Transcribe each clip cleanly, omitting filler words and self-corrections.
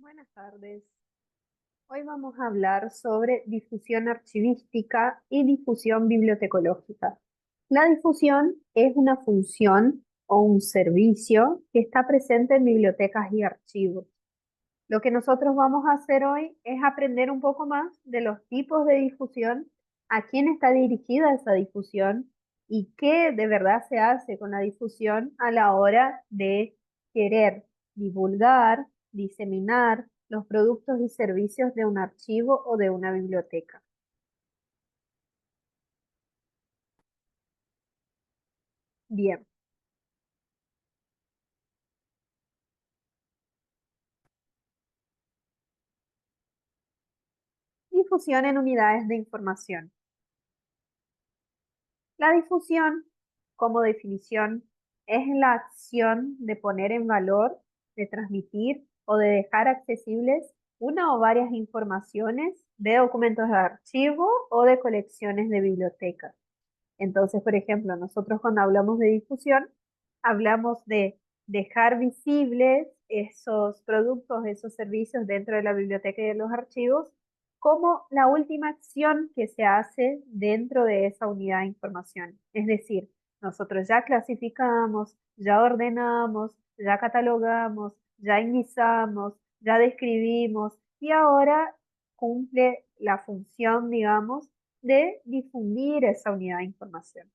Buenas tardes. Hoy vamos a hablar sobre difusión archivística y difusión bibliotecológica. La difusión es una función o un servicio que está presente en bibliotecas y archivos. Lo que nosotros vamos a hacer hoy es aprender un poco más de los tipos de difusión, a quién está dirigida esa difusión y qué de verdad se hace con la difusión a la hora de querer divulgar, diseminar los productos y servicios de un archivo o de una biblioteca. Bien, difusión en unidades de información. La difusión, como definición, es la acción de poner en valor, de transmitir o de dejar accesibles una o varias informaciones de documentos de archivo o de colecciones de bibliotecas. Entonces, por ejemplo, nosotros cuando hablamos de difusión, hablamos de dejar visibles esos productos, esos servicios dentro de la biblioteca y de los archivos como la última acción que se hace dentro de esa unidad de información. Es decir, nosotros ya clasificamos, ya ordenamos, ya catalogamos, ya indizamos, ya describimos y ahora cumple la función, digamos, de difundir esa unidad de información.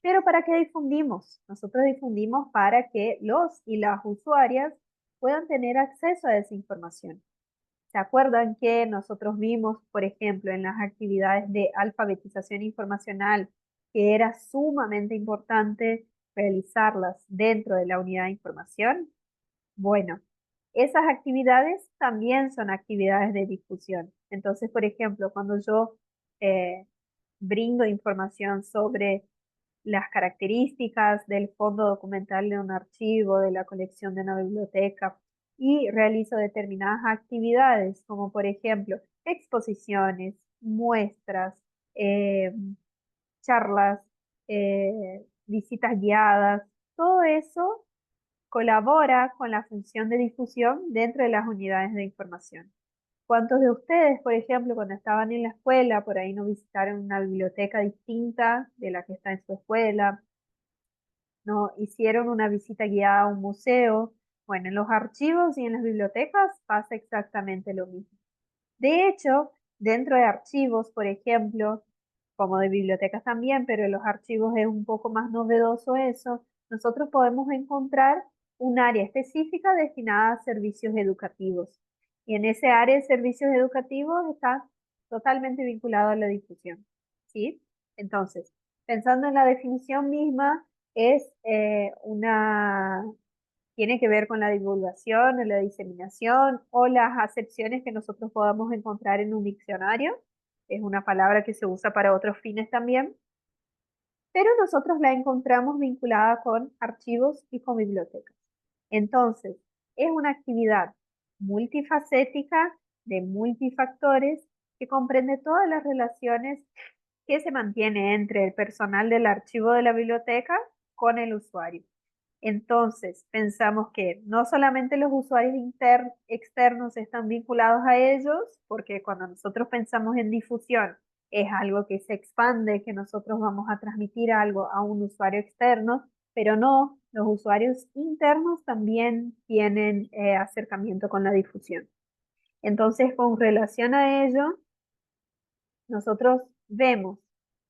Pero ¿para qué difundimos? Nosotros difundimos para que los y las usuarias puedan tener acceso a esa información. ¿Se acuerdan que nosotros vimos, por ejemplo, en las actividades de alfabetización informacional, que era sumamente importante realizarlas dentro de la unidad de información? Bueno, esas actividades también son actividades de difusión. Entonces, por ejemplo, cuando yo eh, brindo información sobre las características del fondo documental de un archivo, de la colección de una biblioteca y realizo determinadas actividades, como por ejemplo exposiciones, muestras, eh, charlas, visitas guiadas, todo eso colabora con la función de difusión dentro de las unidades de información. ¿Cuántos de ustedes, por ejemplo, cuando estaban en la escuela, por ahí no visitaron una biblioteca distinta de la que está en su escuela? ¿No hicieron una visita guiada a un museo? Bueno, en los archivos y en las bibliotecas pasa exactamente lo mismo. De hecho, dentro de archivos, por ejemplo, como de bibliotecas también, pero en los archivos es un poco más novedoso eso, nosotros podemos encontrar un área específica destinada a servicios educativos. Y en ese área de servicios educativos está totalmente vinculado a la difusión. ¿Sí? Entonces, pensando en la definición misma, es tiene que ver con la divulgación o la diseminación o las acepciones que nosotros podamos encontrar en un diccionario. Es una palabra que se usa para otros fines también, pero nosotros la encontramos vinculada con archivos y con bibliotecas. Entonces, es una actividad multifacética de multifactores que comprende todas las relaciones que se mantiene entre el personal del archivo de la biblioteca con el usuario. Entonces, pensamos que no solamente los usuarios externos están vinculados a ellos, porque cuando nosotros pensamos en difusión, es algo que se expande, que nosotros vamos a transmitir algo a un usuario externo, pero no, los usuarios internos también tienen acercamiento con la difusión. Entonces, con relación a ello, nosotros vemos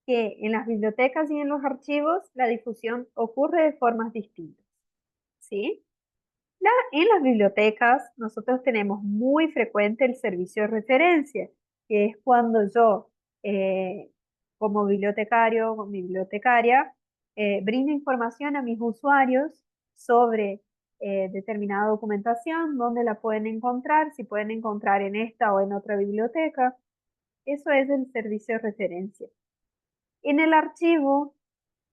que en las bibliotecas y en los archivos la difusión ocurre de formas distintas. ¿Sí? En las bibliotecas nosotros tenemos muy frecuente el servicio de referencia, que es cuando yo, eh, como bibliotecario o bibliotecaria, brindo información a mis usuarios sobre determinada documentación, dónde la pueden encontrar, si pueden encontrar en esta o en otra biblioteca. Eso es el servicio de referencia. En el archivo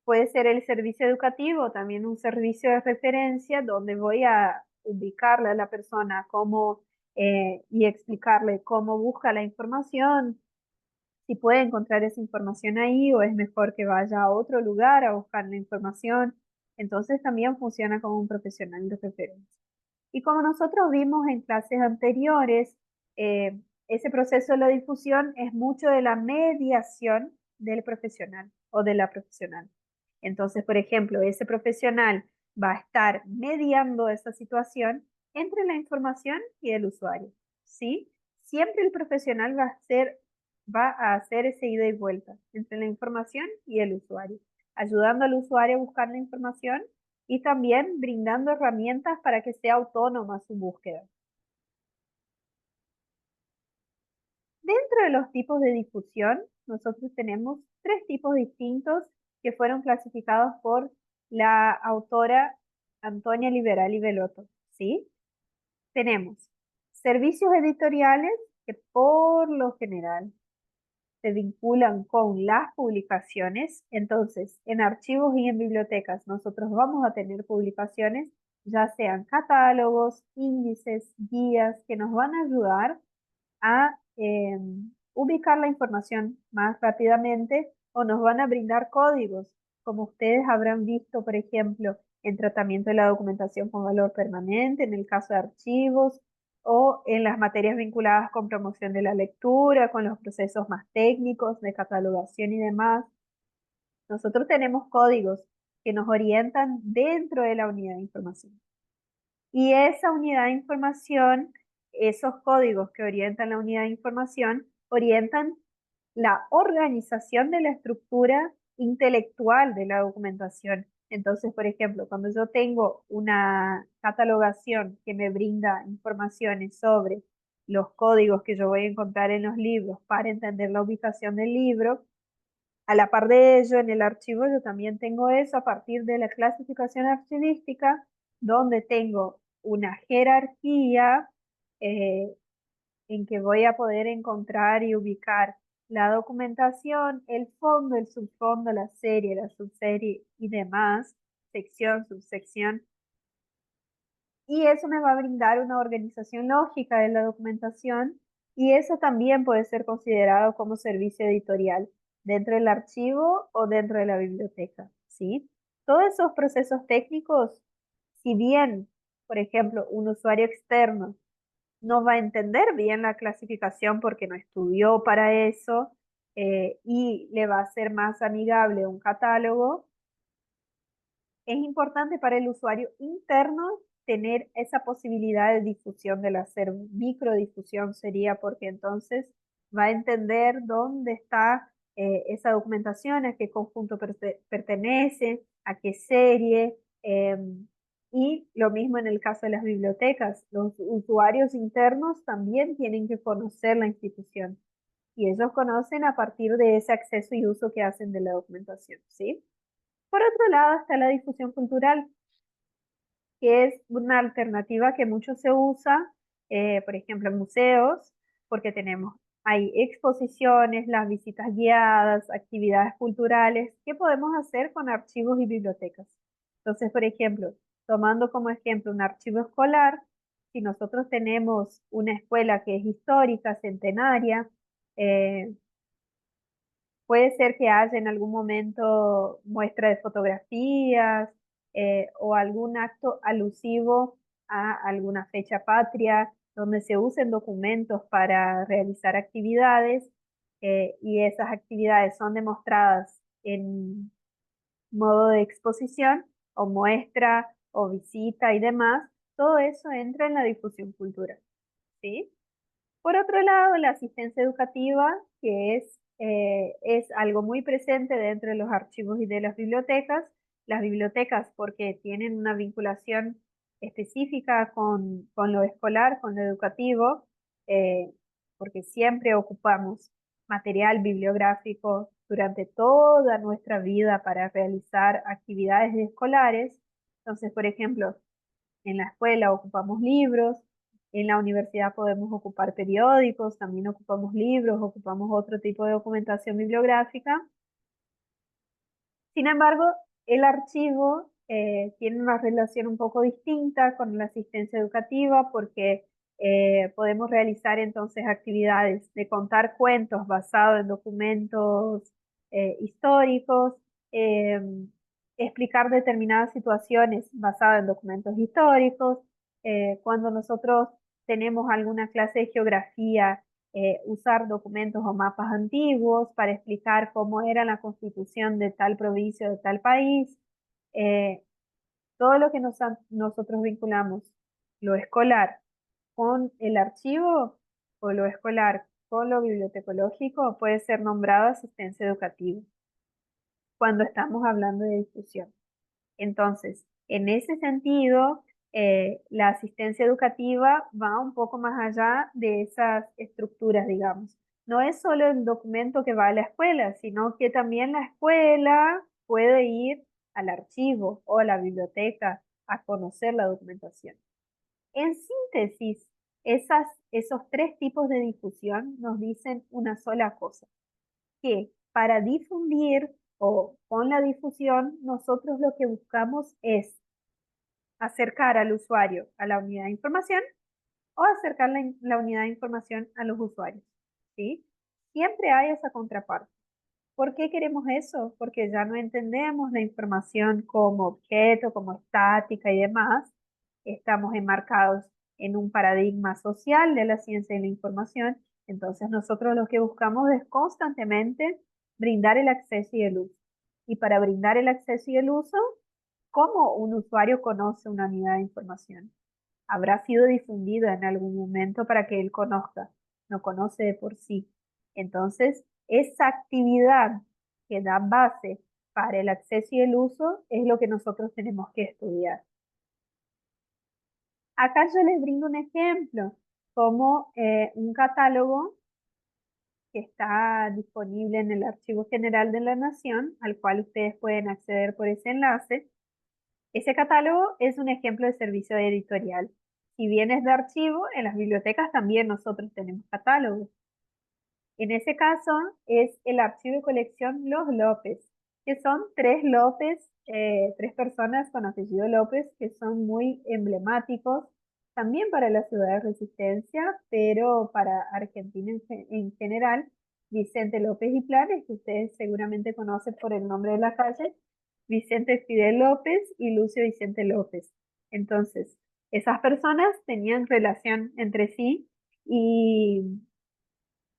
puede ser el servicio educativo, también un servicio de referencia donde voy a ubicarle a la persona cómo y explicarle cómo busca la información, si puede encontrar esa información ahí o es mejor que vaya a otro lugar a buscar la información. Entonces también funciona como un profesional de referencia. Y como nosotros vimos en clases anteriores, ese proceso de la difusión es mucho de la mediación del profesional o de la profesional. Entonces, por ejemplo, ese profesional va a estar mediando esa situación entre la información y el usuario, ¿sí? Siempre el profesional va a hacer ese ida y vuelta entre la información y el usuario, ayudando al usuario a buscar la información y también brindando herramientas para que sea autónoma su búsqueda. Dentro de los tipos de difusión, nosotros tenemos tres tipos distintos que fueron clasificados por la autora Antonia Liberali Velotto, ¿sí? Tenemos servicios editoriales que por lo general se vinculan con las publicaciones. Entonces, en archivos y en bibliotecas nosotros vamos a tener publicaciones, ya sean catálogos, índices, guías, que nos van a ayudar a ubicar la información más rápidamente o nos van a brindar códigos, como ustedes habrán visto, por ejemplo, en tratamiento de la documentación con valor permanente, en el caso de archivos o en las materias vinculadas con promoción de la lectura, con los procesos más técnicos de catalogación y demás. Nosotros tenemos códigos que nos orientan dentro de la unidad de información. Y esa unidad de información, esos códigos que orientan la unidad de información, orientan la organización de la estructura intelectual de la documentación. Entonces, por ejemplo, cuando yo tengo una catalogación que me brinda informaciones sobre los códigos que yo voy a encontrar en los libros para entender la ubicación del libro, a la par de ello, en el archivo yo también tengo eso a partir de la clasificación archivística, donde tengo una jerarquía eh, en que voy a poder encontrar y ubicar la documentación, el fondo, el subfondo, la serie, la subserie y demás, sección, subsección. Y eso me va a brindar una organización lógica de la documentación y eso también puede ser considerado como servicio editorial dentro del archivo o dentro de la biblioteca, ¿sí? Todos esos procesos técnicos, si bien, por ejemplo, un usuario externo no va a entender bien la clasificación porque no estudió para eso y le va a ser más amigable un catálogo, es importante para el usuario interno tener esa posibilidad de difusión, del hacer microdifusión sería porque entonces va a entender dónde está esa documentación, a qué conjunto pertenece, a qué serie. Y lo mismo en el caso de las bibliotecas. Los usuarios internos también tienen que conocer la institución y ellos conocen a partir de ese acceso y uso que hacen de la documentación, ¿sí? Por otro lado está la difusión cultural, que es una alternativa que mucho se usa, por ejemplo, en museos, porque hay exposiciones, las visitas guiadas, actividades culturales que podemos hacer con archivos y bibliotecas. Entonces, por ejemplo, tomando como ejemplo un archivo escolar, si nosotros tenemos una escuela que es histórica, centenaria, eh, puede ser que haya en algún momento muestra de fotografías o algún acto alusivo a alguna fecha patria, donde se usen documentos para realizar actividades y esas actividades son demostradas en modo de exposición o muestra o visita y demás, todo eso entra en la difusión cultural, ¿sí? Por otro lado, la asistencia educativa, que es algo muy presente dentro de los archivos y de las bibliotecas porque tienen una vinculación específica con lo escolar, con lo educativo, eh, porque siempre ocupamos material bibliográfico durante toda nuestra vida para realizar actividades escolares. Entonces, por ejemplo, en la escuela ocupamos libros, en la universidad podemos ocupar periódicos, también ocupamos libros, ocupamos otro tipo de documentación bibliográfica. Sin embargo, el archivo tiene una relación un poco distinta con la asistencia educativa porque podemos realizar entonces actividades de contar cuentos basados en documentos históricos, eh, explicar determinadas situaciones basadas en documentos históricos, cuando nosotros tenemos alguna clase de geografía, usar documentos o mapas antiguos para explicar cómo era la constitución de tal provincia o de tal país. Eh, Todo lo que nosotros vinculamos, lo escolar con el archivo o lo escolar con lo bibliotecológico, puede ser nombrado asistencia educativa cuando estamos hablando de difusión. Entonces, en ese sentido, la asistencia educativa va un poco más allá de esas estructuras, digamos. No es solo el documento que va a la escuela, sino que también la escuela puede ir al archivo o a la biblioteca a conocer la documentación. En síntesis, esos tres tipos de difusión nos dicen una sola cosa, que para difundir o con la difusión, nosotros lo que buscamos es acercar al usuario a la unidad de información o acercar la unidad de información a los usuarios, ¿sí? Siempre hay esa contraparte. ¿Por qué queremos eso? Porque ya no entendemos la información como objeto, como estática y demás. Estamos enmarcados en un paradigma social de la ciencia y la información. Entonces nosotros lo que buscamos es constantemente brindar el acceso y el uso. Y para brindar el acceso y el uso, ¿cómo un usuario conoce una unidad de información? Habrá sido difundida en algún momento para que él conozca, no conoce de por sí. Entonces, esa actividad que da base para el acceso y el uso es lo que nosotros tenemos que estudiar. Acá yo les brindo un ejemplo, como un catálogo que está disponible en el Archivo General de la Nación, al cual ustedes pueden acceder por ese enlace. Ese catálogo es un ejemplo de servicio editorial. Si bien es de archivo, en las bibliotecas también nosotros tenemos catálogos. En ese caso es el archivo de colección Los López, que son tres López, tres personas con apellido López, que son muy emblemáticos también para la ciudad de Resistencia, pero para Argentina en general. Vicente López y Planes, que ustedes seguramente conocen por el nombre de la calle, Vicente Fidel López y Lucio Vicente López. Entonces, esas personas tenían relación entre sí y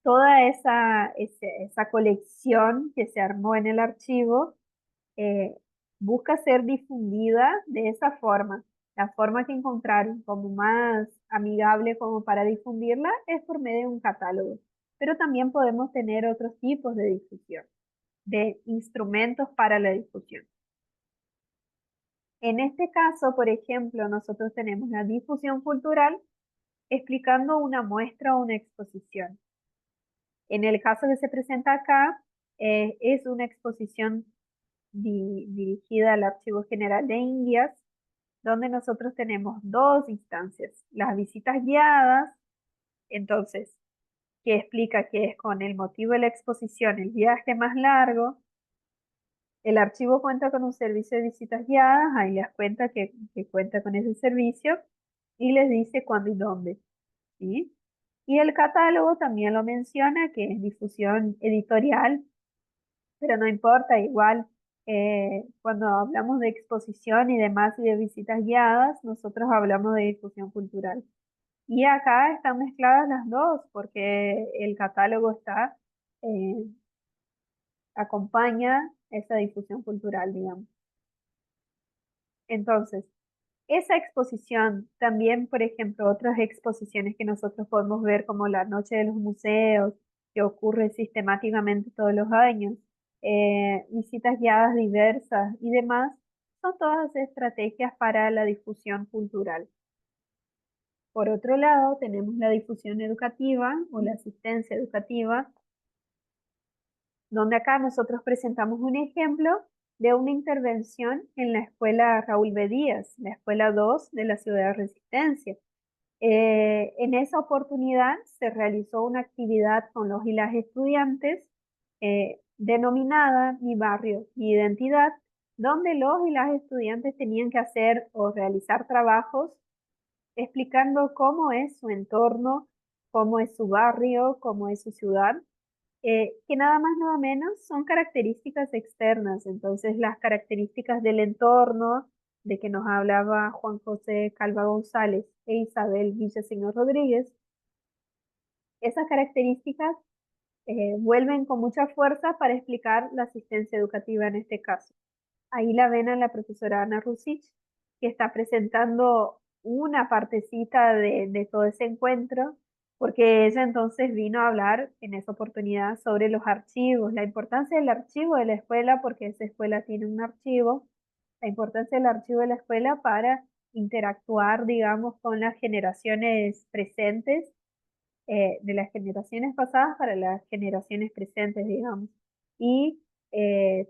toda esa colección que se armó en el archivo eh, busca ser difundida de esa forma. La forma que encontraron como más amigable como para difundirla es por medio de un catálogo. Pero también podemos tener otros tipos de difusión, de instrumentos para la difusión. En este caso, por ejemplo, nosotros tenemos la difusión cultural explicando una muestra o una exposición. En el caso que se presenta acá, es una exposición dirigida al Archivo General de Indias, donde nosotros tenemos dos instancias. Las visitas guiadas, entonces, que explica que es con el motivo de la exposición el viaje más largo. El archivo cuenta con un servicio de visitas guiadas, ahí les cuenta que cuenta con ese servicio y les dice cuándo y dónde, ¿sí? Y el catálogo también lo menciona, que es difusión editorial, pero no importa, igual cuando hablamos de exposición y demás y de visitas guiadas, nosotros hablamos de difusión cultural. Y acá están mezcladas las dos, porque el catálogo eh, acompaña esa difusión cultural, digamos. Entonces, esa exposición, también, por ejemplo, otras exposiciones que nosotros podemos ver como la Noche de los Museos, que ocurre sistemáticamente todos los años, visitas guiadas diversas y demás, son todas estrategias para la difusión cultural. Por otro lado, tenemos la difusión educativa o la asistencia educativa, donde acá nosotros presentamos un ejemplo de una intervención en la escuela Raúl B. Díaz, la escuela 2 de la ciudad de Resistencia. En esa oportunidad se realizó una actividad con los y las estudiantes denominada Mi Barrio, Mi Identidad, donde los y las estudiantes tenían que hacer o realizar trabajos explicando cómo es su entorno, cómo es su barrio, cómo es su ciudad, que nada más nada menos son características externas. Entonces las características del entorno, de que nos hablaba Juan José Calva González e Isabel Villaseñor Rodríguez, esas características vuelven con mucha fuerza para explicar la asistencia educativa en este caso. Ahí la ven a la profesora Ana Rusich, que está presentando una partecita de todo ese encuentro, porque ella entonces vino a hablar en esa oportunidad sobre los archivos, la importancia del archivo de la escuela, porque esa escuela tiene un archivo, la importancia del archivo de la escuela para interactuar, digamos, con las generaciones presentes, de las generaciones pasadas para las generaciones presentes, digamos. Y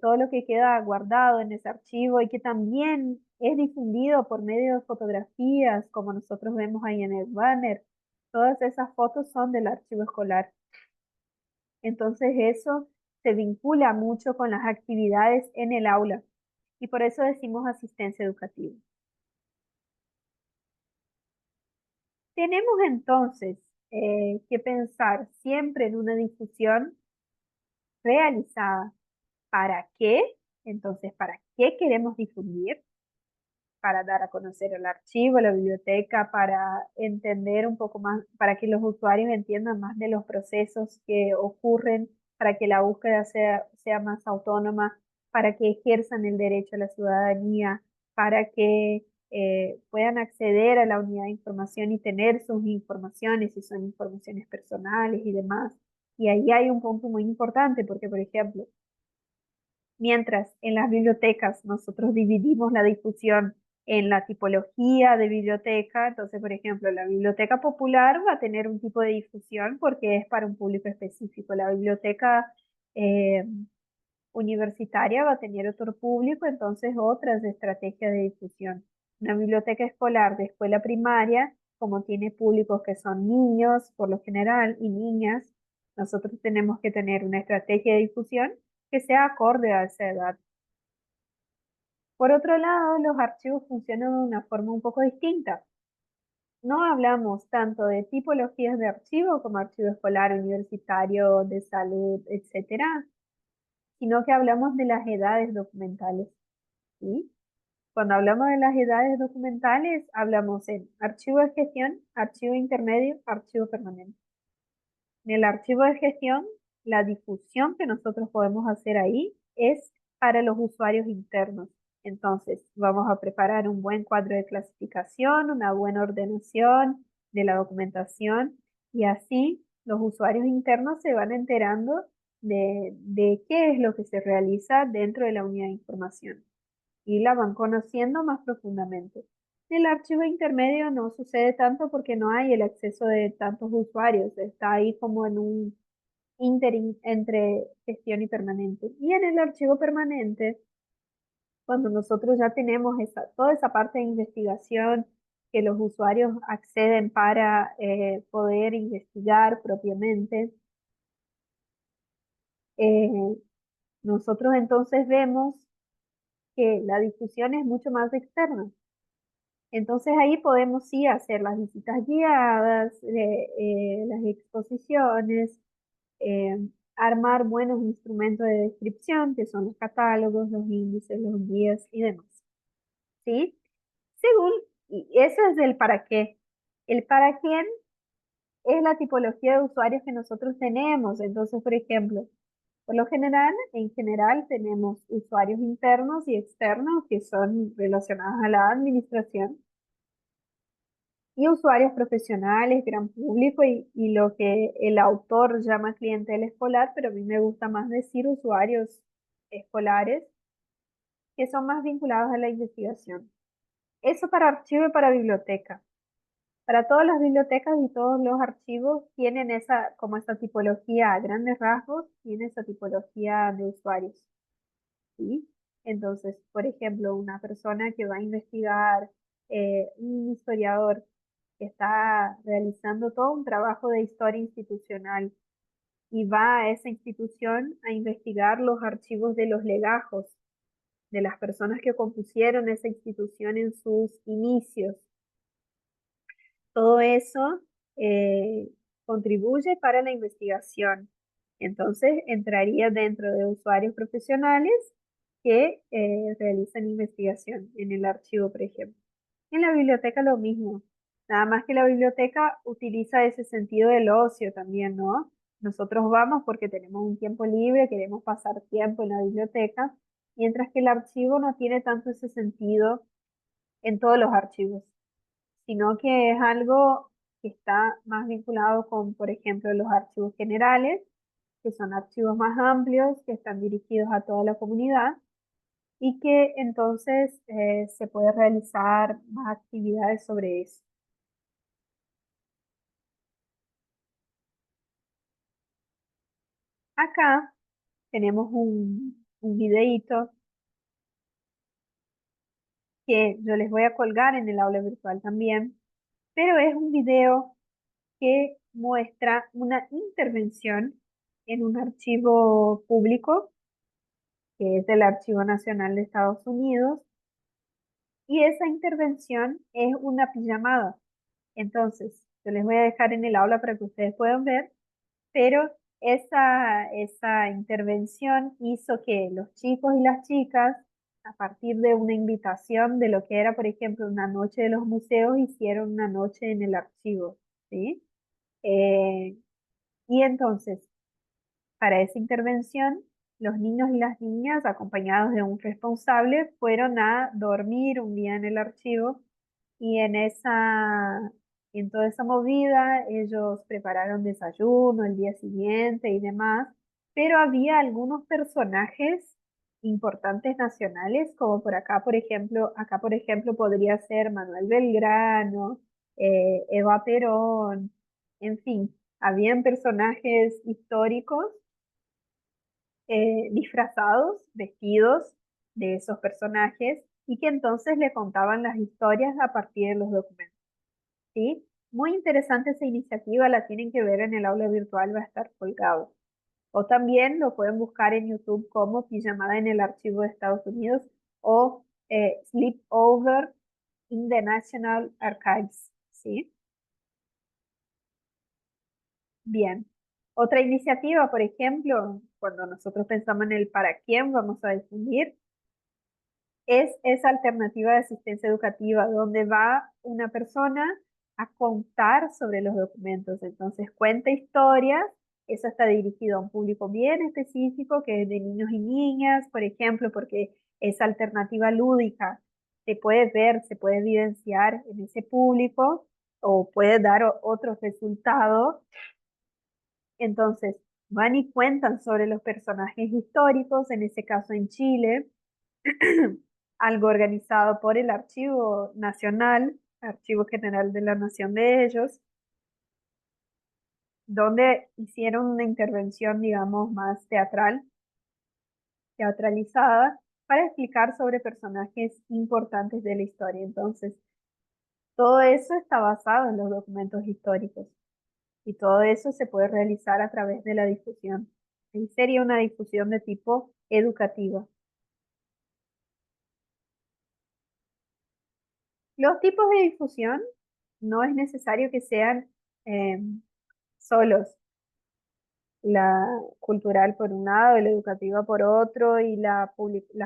todo lo que queda guardado en ese archivo y que también es difundido por medio de fotografías, como nosotros vemos ahí en el banner, todas esas fotos son del archivo escolar. Entonces eso se vincula mucho con las actividades en el aula y por eso decimos asistencia educativa. Tenemos entonces que pensar siempre en una difusión realizada. ¿Para qué? Entonces, ¿para qué queremos difundir? Para dar a conocer el archivo, la biblioteca, para entender un poco más, para que los usuarios entiendan más de los procesos que ocurren, para que la búsqueda sea más autónoma, para que ejerzan el derecho a la ciudadanía, para que puedan acceder a la unidad de información y tener sus informaciones, si son informaciones personales y demás. Y ahí hay un punto muy importante, porque, por ejemplo, mientras en las bibliotecas nosotros dividimos la difusión en la tipología de biblioteca, entonces, por ejemplo, la biblioteca popular va a tener un tipo de difusión porque es para un público específico. La biblioteca eh, universitaria va a tener otro público, entonces otras estrategias de difusión. Una biblioteca escolar de escuela primaria, como tiene públicos que son niños por lo general y niñas, nosotros tenemos que tener una estrategia de difusión que sea acorde a esa edad. Por otro lado, los archivos funcionan de una forma un poco distinta. No hablamos tanto de tipologías de archivo como archivo escolar, universitario, de salud, etcétera, sino que hablamos de las edades documentales, ¿sí? Cuando hablamos de las edades documentales, hablamos en archivo de gestión, archivo intermedio, archivo permanente. En el archivo de gestión, la difusión que nosotros podemos hacer ahí es para los usuarios internos. Entonces, vamos a preparar un buen cuadro de clasificación, una buena ordenación de la documentación y así los usuarios internos se van enterando de qué es lo que se realiza dentro de la unidad de información y la van conociendo más profundamente. En el archivo intermedio no sucede tanto porque no hay el acceso de tantos usuarios, está ahí como en un interim entre gestión y permanente. Y en el archivo permanente, cuando nosotros ya tenemos toda esa parte de investigación que los usuarios acceden para poder investigar propiamente, eh, nosotros entonces vemos que la difusión es mucho más externa. Entonces ahí podemos sí hacer las visitas guiadas, las exposiciones, eh, armar buenos instrumentos de descripción, que son los catálogos, los índices, los guías y demás. ¿Sí? Según, y ese es el para qué. El para quién es la tipología de usuarios que nosotros tenemos. Entonces, por ejemplo, por lo general, en general tenemos usuarios internos y externos que son relacionados a la administración y usuarios profesionales, gran público y lo que el autor llama clientela escolar, pero a mí me gusta más decir usuarios escolares que son más vinculados a la investigación. Eso para archivo y para biblioteca. Para todas las bibliotecas y todos los archivos tienen esa, como esa tipología a grandes rasgos, tiene esa tipología de usuarios. ¿Sí? Entonces, por ejemplo, una persona que va a investigar, un historiador que está realizando todo un trabajo de historia institucional y va a esa institución a investigar los archivos de los legajos de las personas que compusieron esa institución en sus inicios. Todo eso contribuye para la investigación. Entonces, entraría dentro de usuarios profesionales que realizan investigación en el archivo, por ejemplo. En la biblioteca lo mismo, nada más que la biblioteca utiliza ese sentido del ocio también, ¿no? Nosotros vamos porque tenemos un tiempo libre, queremos pasar tiempo en la biblioteca, mientras que el archivo no tiene tanto ese sentido en todos los archivos, sino que es algo que está más vinculado con, por ejemplo, los archivos generales, que son archivos más amplios, que están dirigidos a toda la comunidad y que entonces se puede realizar más actividades sobre eso. Acá tenemos un videíto que yo les voy a colgar en el aula virtual también, pero es un video que muestra una intervención en un archivo público, que es el Archivo Nacional de Estados Unidos, y esa intervención es una pijamada. Entonces, yo les voy a dejar en el aula para que ustedes puedan ver, pero esa intervención hizo que los chicos y las chicas, a partir de una invitación de lo que era, por ejemplo, una noche de los museos, hicieron una noche en el archivo, ¿sí? Eh, y entonces, para esa intervención, los niños y las niñas, acompañados de un responsable, fueron a dormir un día en el archivo y en toda esa movida ellos prepararon desayuno el día siguiente y demás, pero había algunos personajes importantes nacionales, como por acá por ejemplo podría ser Manuel Belgrano, Eva Perón, en fin, habían personajes históricos disfrazados, vestidos de esos personajes y que entonces le contaban las historias a partir de los documentos. ¿Sí? Muy interesante esa iniciativa, la tienen que ver en el aula virtual, va a estar colgado. O también lo pueden buscar en YouTube como Pijamada en el Archivo de Estados Unidos o Sleepover in the National Archives. ¿Sí? Bien. Otra iniciativa, por ejemplo, cuando nosotros pensamos en el para quién vamos a difundir, es esa alternativa de asistencia educativa donde va una persona a contar sobre los documentos. Entonces cuenta historias, eso está dirigido a un público bien específico, que es de niños y niñas, por ejemplo, porque esa alternativa lúdica se puede ver, se puede evidenciar en ese público o puede dar otros resultados. Entonces, van y cuentan sobre los personajes históricos, en ese caso en Chile, algo organizado por el Archivo Nacional, Archivo General de la Nación de ellos, donde hicieron una intervención, digamos, más teatral, teatralizada, para explicar sobre personajes importantes de la historia. Entonces, todo eso está basado en los documentos históricos y todo eso se puede realizar a través de la difusión. Y sería una difusión de tipo educativa. Los tipos de difusión no es necesario que sean eh, solos, la cultural por un lado, la educativa por otro y las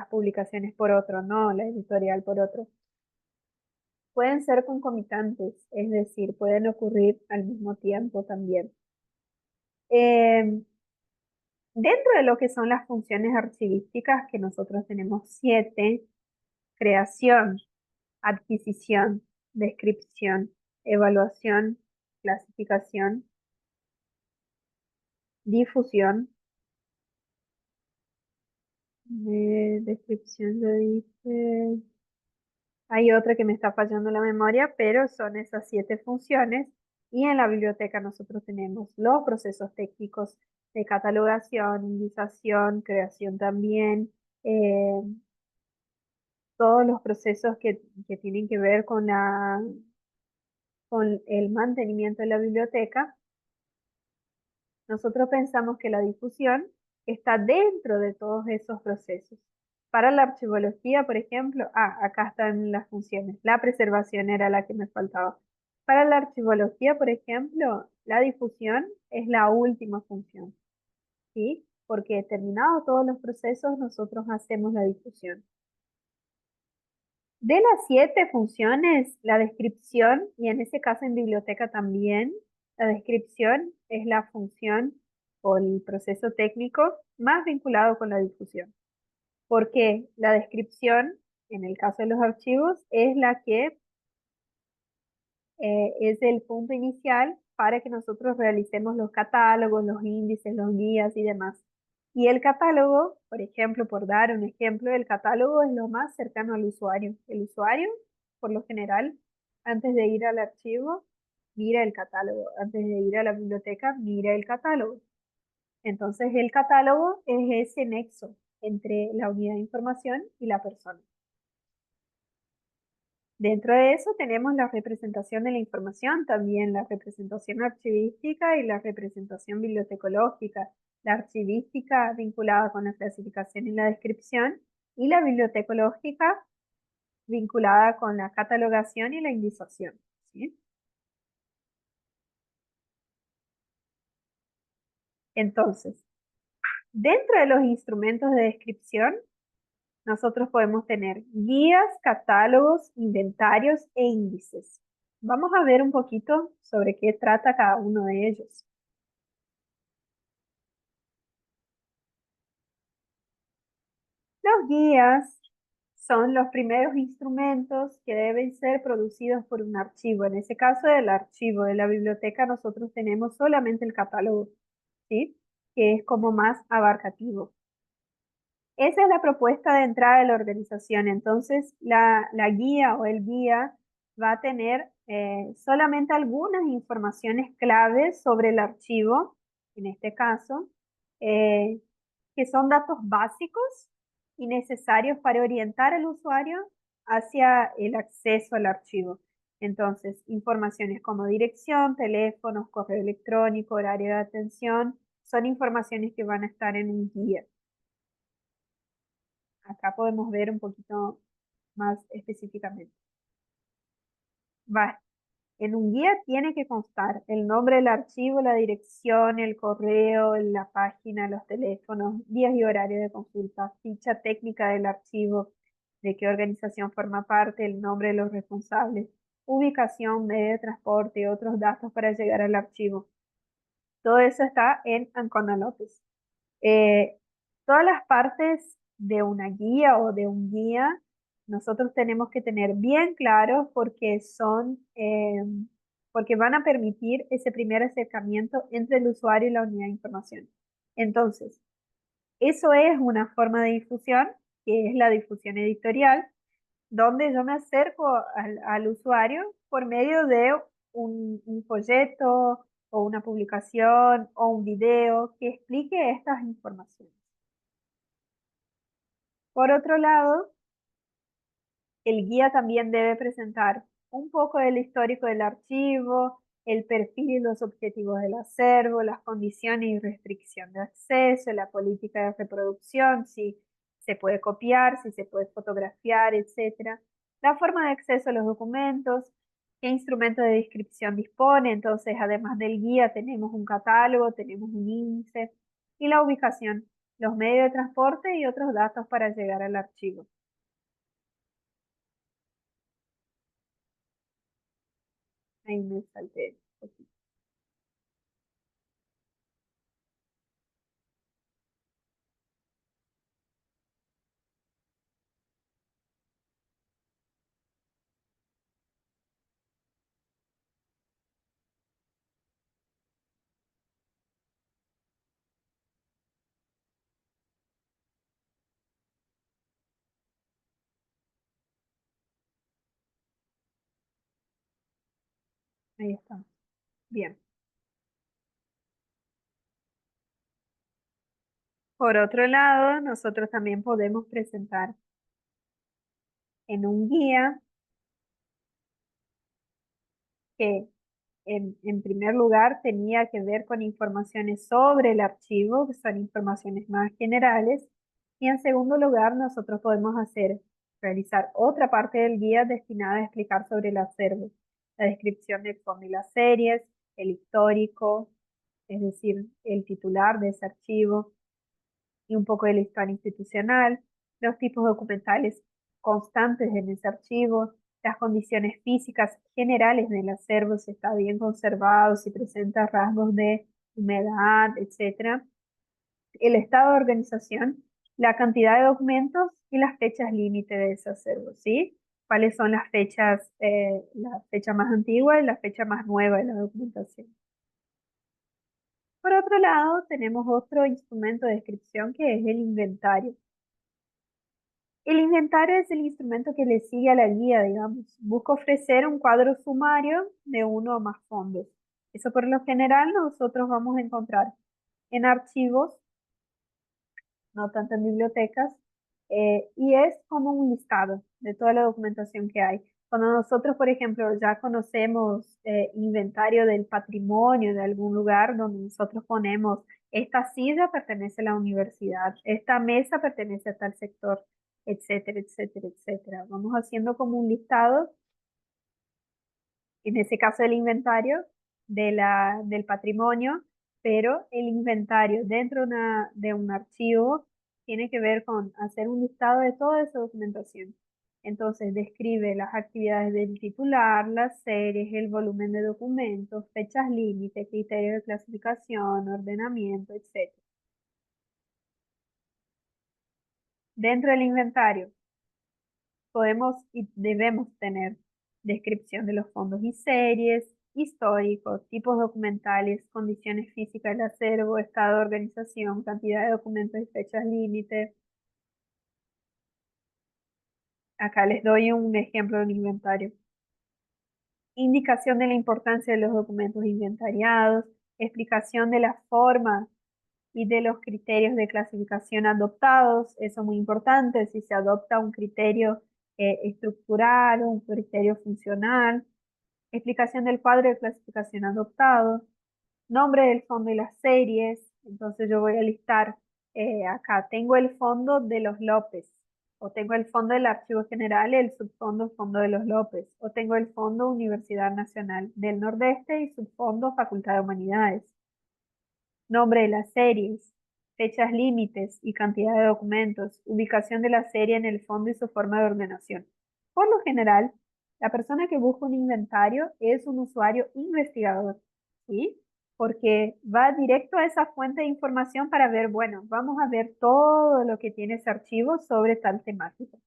publicaciones por otro, no, la editorial por otro. Pueden ser concomitantes, es decir, pueden ocurrir al mismo tiempo también. Eh, Dentro de lo que son las funciones archivísticas, que nosotros tenemos 7: creación, adquisición, descripción, evaluación, clasificación, difusión, descripción, yo dije, hay otra que me está fallando la memoria, pero son esas 7 funciones. Y en la biblioteca nosotros tenemos los procesos técnicos de catalogación, indización, creación también, eh, todos los procesos que tienen que ver con el mantenimiento de la biblioteca. Nosotros pensamos que la difusión está dentro de todos esos procesos. Para la archivología, por ejemplo, acá están las funciones. La preservación era la que me faltaba. Para la archivología, por ejemplo, la difusión es la última función, ¿sí? porque terminados todos los procesos, nosotros hacemos la difusión. De las 7 funciones, la descripción, y en ese caso en biblioteca también, la descripción es la función o el proceso técnico más vinculado con la difusión. Porque la descripción, en el caso de los archivos, es la que es el punto inicial para que nosotros realicemos los catálogos, los índices, los guías y demás. Y el catálogo, por ejemplo, por dar un ejemplo, el catálogo es lo más cercano al usuario. El usuario, por lo general, antes de ir al archivo, mira el catálogo. Antes de ir a la biblioteca, mira el catálogo. Entonces, el catálogo es ese nexo entre la unidad de información y la persona. Dentro de eso tenemos la representación de la información, también la representación archivística y la representación bibliotecológica. La archivística vinculada con la clasificación y la descripción y la bibliotecológica vinculada con la catalogación y la indización. ¿Sí? Entonces, dentro de los instrumentos de descripción, nosotros podemos tener guías, catálogos, inventarios e índices. Vamos a ver un poquito sobre qué trata cada uno de ellos. Los guías son los primeros instrumentos que deben ser producidos por un archivo. En ese caso del archivo de la biblioteca nosotros tenemos solamente el catálogo, ¿sí? Que es como más abarcativo. Esa es la propuesta de entrada de la organización. Entonces, la guía o el guía va a tener solamente algunas informaciones claves sobre el archivo, en este caso, eh, que son datos básicos y necesarios para orientar al usuario hacia el acceso al archivo. Entonces, informaciones como dirección, teléfonos, correo electrónico, horario de atención, son informaciones que van a estar en un guía. Acá podemos ver un poquito más específicamente. Va, en un guía tiene que constar el nombre del archivo, la dirección, el correo, la página, los teléfonos, días y horarios de consulta, ficha técnica del archivo, de qué organización forma parte, el nombre de los responsables, ubicación, medio de transporte y otros datos para llegar al archivo. Todo eso está en Ancona López. Eh, Todas las partes de una guía o de un guía, nosotros tenemos que tener bien claros porque porque van a permitir ese primer acercamiento entre el usuario y la unidad de información. Entonces, eso es una forma de difusión, que es la difusión editorial, donde yo me acerco al usuario por medio de un folleto o una publicación o un video que explique estas informaciones. Por otro lado, el guía también debe presentar un poco del histórico del archivo, el perfil y los objetivos del acervo, las condiciones y restricción de acceso, la política de reproducción, si se puede copiar, si se puede fotografiar, etcétera, la forma de acceso a los documentos, qué instrumento de descripción dispone. Entonces, además del guía, tenemos un catálogo, tenemos un índice y la ubicación, los medios de transporte y otros datos para llegar al archivo. Ahí me salté un poquito. Ahí está. Bien. Por otro lado, nosotros también podemos presentar en un guía que en primer lugar tenía que ver con informaciones sobre el archivo, que son informaciones más generales, y en segundo lugar nosotros podemos realizar otra parte del guía destinada a explicar sobre el acervo, la descripción del fondo y las series, el histórico, es decir, el titular de ese archivo, y un poco de la historia institucional, los tipos documentales constantes en ese archivo, las condiciones físicas generales del acervo, si está bien conservado, si presenta rasgos de humedad, etcétera, el estado de organización, la cantidad de documentos y las fechas límite de ese acervo, ¿sí? ¿Cuáles son la fecha más antigua y la fecha más nueva de la documentación? Por otro lado, tenemos otro instrumento de descripción que es el inventario. El inventario es el instrumento que le sigue a la guía, digamos. Busca ofrecer un cuadro sumario de uno o más fondos. Eso por lo general nosotros vamos a encontrar en archivos, no tanto en bibliotecas, y es como un listado de toda la documentación que hay. Cuando nosotros, por ejemplo, ya conocemos inventario del patrimonio de algún lugar donde nosotros ponemos, esta silla pertenece a la universidad, esta mesa pertenece a tal sector, etcétera, etcétera, etcétera. Vamos haciendo como un listado, en ese caso el inventario del patrimonio, pero el inventario dentro de un archivo tiene que ver con hacer un listado de toda esa documentación. Entonces describe las actividades del titular, las series, el volumen de documentos, fechas límite, criterios de clasificación, ordenamiento, etc. Dentro del inventario podemos y debemos tener descripción de los fondos y series, históricos, tipos documentales, condiciones físicas del acervo, estado de organización, cantidad de documentos y fechas límite. Acá les doy un ejemplo de un inventario. Indicación de la importancia de los documentos inventariados, explicación de la forma y de los criterios de clasificación adoptados. Eso es muy importante, si se adopta un criterio estructural o un criterio funcional. Explicación del cuadro de clasificación adoptado, nombre del fondo y las series. Entonces yo voy a listar acá, tengo el fondo de los López, o tengo el fondo del Archivo General y el subfondo Fondo de los López, o tengo el fondo Universidad Nacional del Nordeste y subfondo Facultad de Humanidades. Nombre de las series, fechas límites y cantidad de documentos, ubicación de la serie en el fondo y su forma de ordenación. Por lo general, la persona que busca un inventario es un usuario investigador, ¿sí? Porque va directo a esa fuente de información para ver, bueno, vamos a ver todo lo que tiene ese archivo sobre tal temática,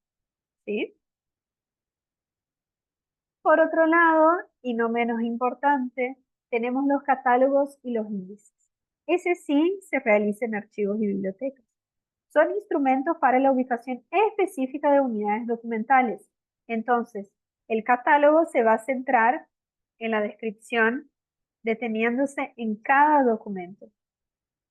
¿sí? Por otro lado, y no menos importante, tenemos los catálogos y los índices. Ese sí se realiza en archivos y bibliotecas. Son instrumentos para la ubicación específica de unidades documentales. Entonces, el catálogo se va a centrar en la descripción, deteniéndose en cada documento.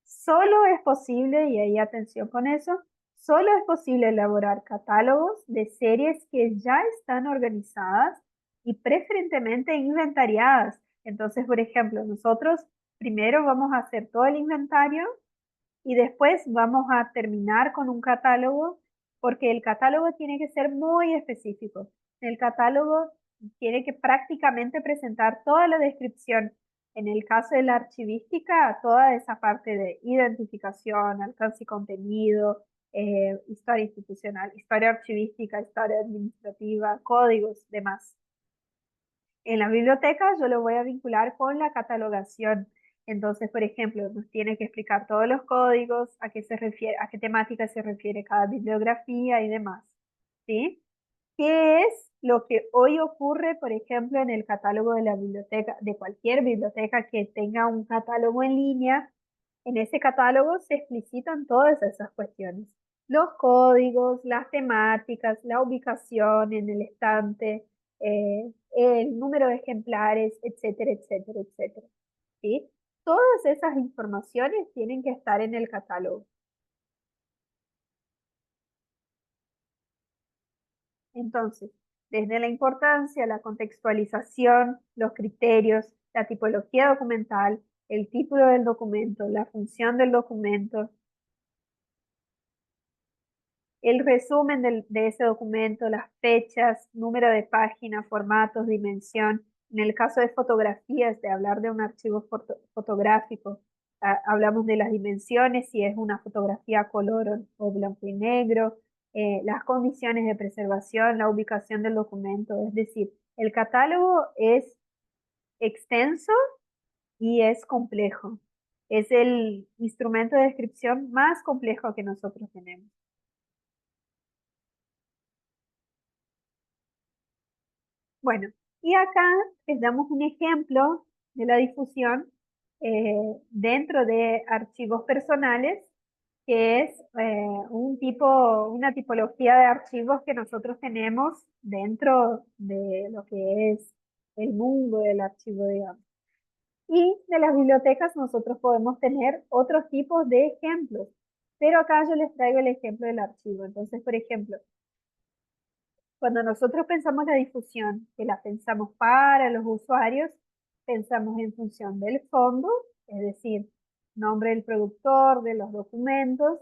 Solo es posible, y ahí atención con eso, solo es posible elaborar catálogos de series que ya están organizadas y preferentemente inventariadas. Entonces, por ejemplo, nosotros primero vamos a hacer todo el inventario y después vamos a terminar con un catálogo, porque el catálogo tiene que ser muy específico. El catálogo tiene que prácticamente presentar toda la descripción. En el caso de la archivística, toda esa parte de identificación, alcance y contenido, historia institucional, historia archivística, historia administrativa, códigos, demás. En la biblioteca yo lo voy a vincular con la catalogación. Entonces, por ejemplo, nos tiene que explicar todos los códigos, a qué se refiere, a qué temática se refiere cada bibliografía y demás. ¿Sí? ¿Qué es lo que hoy ocurre, por ejemplo, en el catálogo de la biblioteca, de cualquier biblioteca que tenga un catálogo en línea? En ese catálogo se explicitan todas esas cuestiones. Los códigos, las temáticas, la ubicación en el estante, el número de ejemplares, etcétera, etcétera, etcétera. ¿Sí? Todas esas informaciones tienen que estar en el catálogo. Entonces, desde la importancia, la contextualización, los criterios, la tipología documental, el título del documento, la función del documento, el resumen de ese documento, las fechas, número de página, formatos, dimensión. En el caso de fotografías, de hablar de un archivo fotográfico, Hablamos de las dimensiones, si es una fotografía a color o blanco y negro, las condiciones de preservación, la ubicación del documento. Es decir, el catálogo es extenso y es complejo. Es el instrumento de descripción más complejo que nosotros tenemos. Bueno, y acá les damos un ejemplo de la difusión dentro de archivos personales, que es una tipología de archivos que nosotros tenemos dentro de lo que es el mundo del archivo, digamos. Y de las bibliotecas nosotros podemos tener otros tipos de ejemplos, pero acá yo les traigo el ejemplo del archivo. Entonces, por ejemplo, cuando nosotros pensamos la difusión, que la pensamos para los usuarios, pensamos en función del fondo, es decir, nombre del productor, de los documentos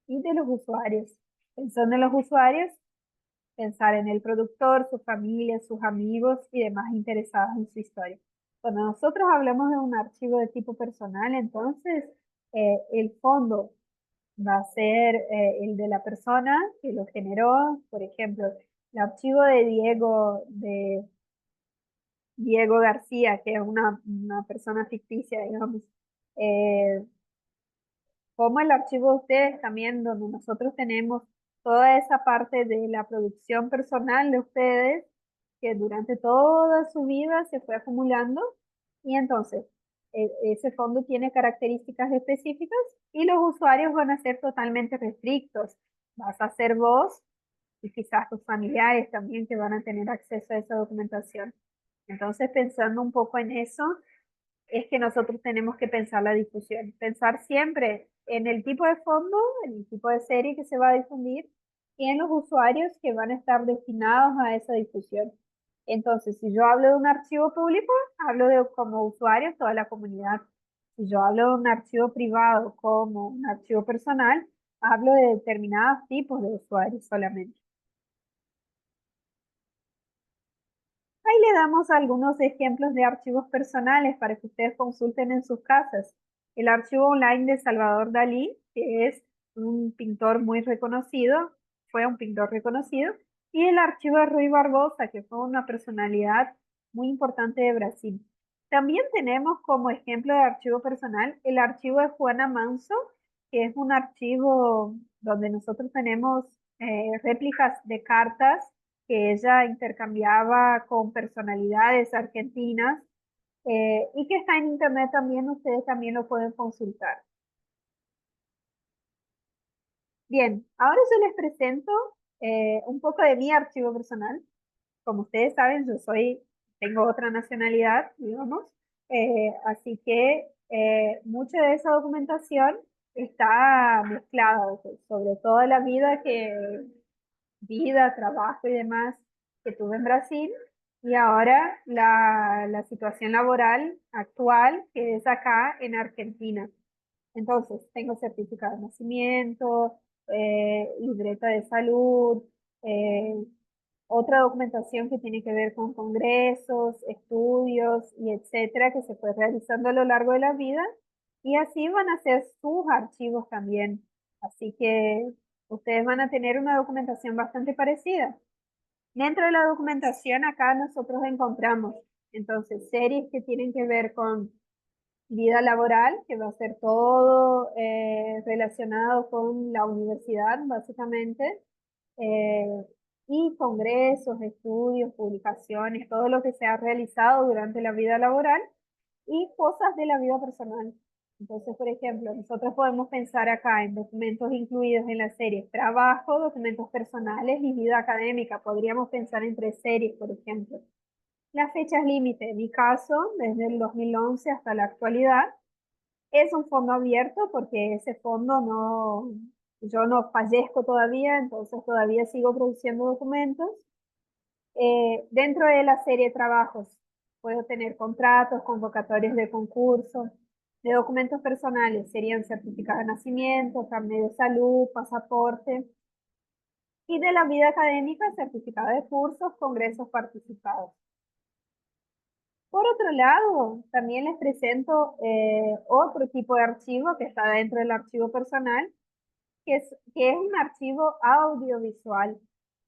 y de los usuarios. Pensando en los usuarios, pensar en el productor, su familia, sus amigos y demás interesados en su historia. Cuando nosotros hablamos de un archivo de tipo personal, entonces el fondo va a ser el de la persona que lo generó. Por ejemplo, el archivo de Diego García, que es una persona ficticia, digamos. Eh, Como el archivo de ustedes también, donde nosotros tenemos toda esa parte de la producción personal de ustedes, que durante toda su vida se fue acumulando, y entonces ese fondo tiene características específicas y los usuarios van a ser totalmente restrictos. Vas a ser vos y quizás tus familiares también que van a tener acceso a esa documentación. Entonces, pensando un poco en eso, es que nosotros tenemos que pensar la difusión, pensar siempre en el tipo de fondo, en el tipo de serie que se va a difundir y en los usuarios que van a estar destinados a esa difusión. Entonces, si yo hablo de un archivo público, hablo de como usuarios toda la comunidad. Si yo hablo de un archivo privado como un archivo personal, hablo de determinados tipos de usuarios solamente. Ahí le damos algunos ejemplos de archivos personales para que ustedes consulten en sus casas. El archivo online de Salvador Dalí, que es un pintor muy reconocido, fue un pintor reconocido, y el archivo de Rui Barbosa, que fue una personalidad muy importante de Brasil. También tenemos como ejemplo de archivo personal el archivo de Juana Manso, que es un archivo donde nosotros tenemos réplicas de cartas que ella intercambiaba con personalidades argentinas y que está en internet también, ustedes también lo pueden consultar. Bien, ahora yo les presento un poco de mi archivo personal. Como ustedes saben, tengo otra nacionalidad, digamos, así que mucha de esa documentación está mezclada, sobre todo la vida, trabajo y demás que tuve en Brasil, y ahora la situación laboral actual que es acá en Argentina. Entonces, tengo certificado de nacimiento, libreta de salud, eh, otra documentación que tiene que ver con congresos, estudios y etcétera, que se fue realizando a lo largo de la vida. Y así van a ser sus archivos también. Así que ustedes van a tener una documentación bastante parecida. Dentro de la documentación acá nosotros encontramos entonces series que tienen que ver con vida laboral, que va a ser todo relacionado con la universidad, básicamente, eh, y congresos, estudios, publicaciones, todo lo que se ha realizado durante la vida laboral y cosas de la vida personal. Entonces, por ejemplo, nosotros podemos pensar acá en documentos incluidos en la serie trabajo, documentos personales y vida académica. Podríamos pensar en tres series, por ejemplo. Las fechas límite, en mi caso, desde el 2011 hasta la actualidad, es un fondo abierto porque ese fondo no, yo no fallezco todavía, entonces todavía sigo produciendo documentos. Dentro de la serie de trabajos puedo tener contratos, convocatorias de concursos, de documentos personales, serían certificado de nacimiento, carnet de salud, pasaporte, y de la vida académica, certificado de cursos, congresos participados. Por otro lado, también les presento otro tipo de archivo que está dentro del archivo personal, que es un archivo audiovisual,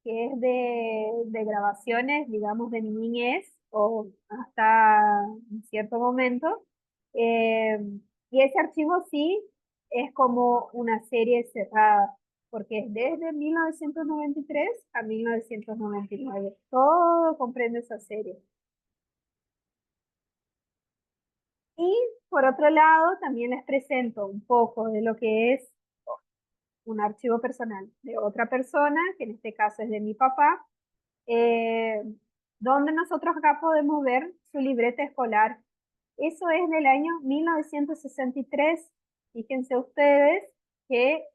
que es de grabaciones, digamos, de mi niñez o hasta un cierto momento. Eh, y ese archivo sí es como una serie cerrada, porque es desde 1993 a 1999. Todo comprende esa serie. Y por otro lado, también les presento un poco de lo que es un archivo personal de otra persona, que en este caso es de mi papá, eh, donde nosotros acá podemos ver su libreta escolar. Eso es del año 1963. Fíjense ustedes que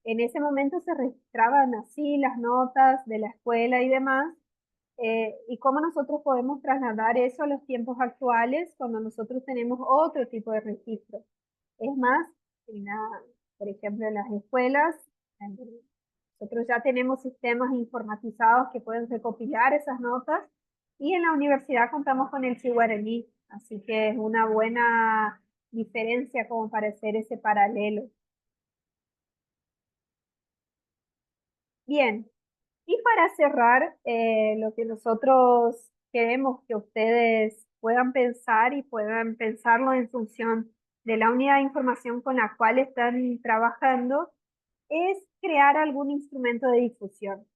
en ese momento se registraban así las notas de la escuela y demás. Y cómo nosotros podemos trasladar eso a los tiempos actuales cuando nosotros tenemos otro tipo de registro. Es más, por ejemplo, en las escuelas, en- nosotros ya tenemos sistemas informatizados que pueden recopilar esas notas y en la universidad contamos con el Chihuaraní, así que es una buena diferencia como para hacer ese paralelo. Bien, y para cerrar, lo que nosotros queremos que ustedes puedan pensar y puedan pensarlo en función de la unidad de información con la cual están trabajando, es crear algún instrumento de difusión.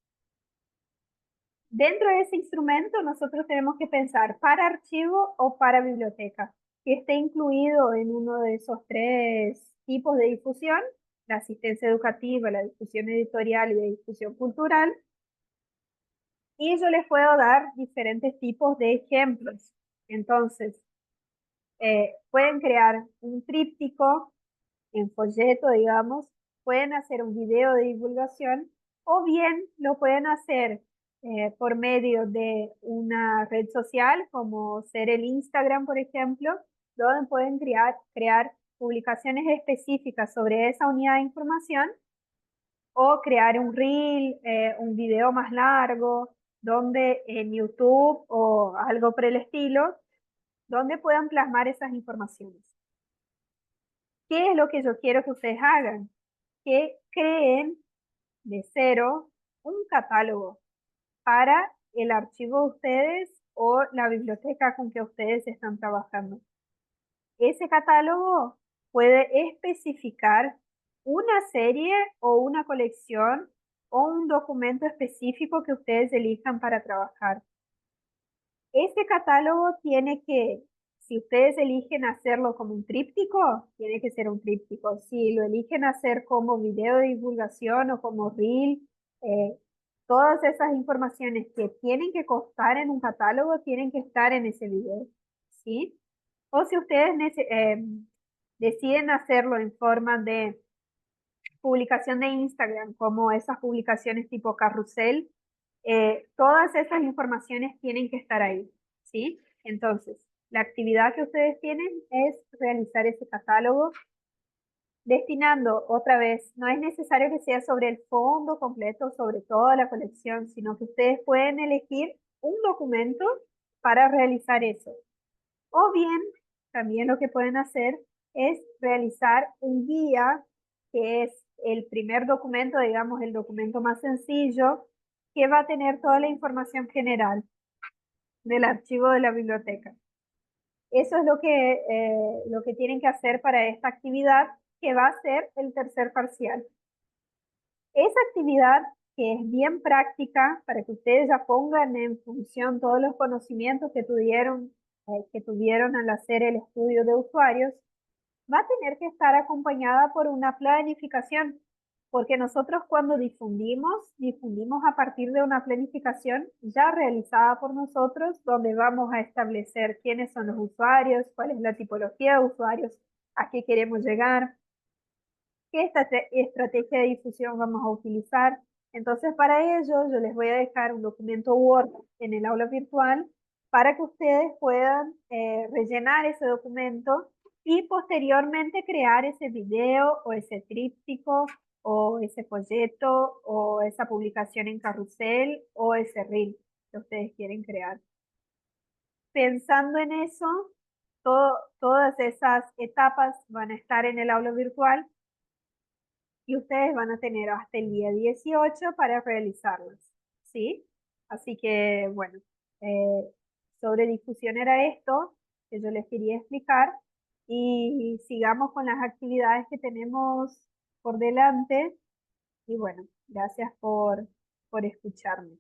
Dentro de ese instrumento, nosotros tenemos que pensar para archivo o para biblioteca, que esté incluido en uno de esos tres tipos de difusión: la asistencia educativa, la difusión editorial y la difusión cultural. Y yo les puedo dar diferentes tipos de ejemplos. Entonces, pueden crear un tríptico en folleto, digamos, pueden hacer un video de divulgación o bien lo pueden hacer por medio de una red social como ser el Instagram, por ejemplo, donde pueden crear publicaciones específicas sobre esa unidad de información o crear un reel, un video más largo, donde en YouTube o algo por el estilo, donde puedan plasmar esas informaciones. ¿Qué es lo que yo quiero que ustedes hagan? Que creen de cero un catálogo para el archivo de ustedes o la biblioteca con que ustedes están trabajando. Ese catálogo puede especificar una serie o una colección o un documento específico que ustedes elijan para trabajar. Este catálogo tiene que, si ustedes eligen hacerlo como un tríptico, tiene que ser un tríptico. Si lo eligen hacer como video de divulgación o como reel, eh, todas esas informaciones que tienen que constar en un catálogo tienen que estar en ese video, ¿sí? O si ustedes deciden hacerlo en forma de publicación de Instagram, como esas publicaciones tipo carrusel, todas esas informaciones tienen que estar ahí, ¿sí? Entonces, la actividad que ustedes tienen es realizar ese catálogo, destinando otra vez, no es necesario que sea sobre el fondo completo, sobre toda la colección, sino que ustedes pueden elegir un documento para realizar eso. O bien, también lo que pueden hacer es realizar un guía, que es el primer documento, digamos, el documento más sencillo, que va a tener toda la información general del archivo de la biblioteca. Eso es lo que tienen que hacer para esta actividad, que va a ser el tercer parcial. Esa actividad, que es bien práctica para que ustedes ya pongan en función todos los conocimientos que tuvieron al hacer el estudio de usuarios, va a tener que estar acompañada por una planificación, porque nosotros cuando difundimos a partir de una planificación ya realizada por nosotros, donde vamos a establecer quiénes son los usuarios, cuál es la tipología de usuarios, a qué queremos llegar, qué estrategia de difusión vamos a utilizar. Entonces, para ello, yo les voy a dejar un documento Word en el aula virtual para que ustedes puedan rellenar ese documento y posteriormente crear ese video o ese tríptico o ese folleto o esa publicación en carrusel o ese reel que ustedes quieren crear. pensando en eso, todas esas etapas van a estar en el aula virtual y ustedes van a tener hasta el día 18 para realizarlas, ¿sí? Así que, bueno, eh, sobre difusión era esto que yo les quería explicar y sigamos con las actividades que tenemos por delante y bueno, gracias por escucharme.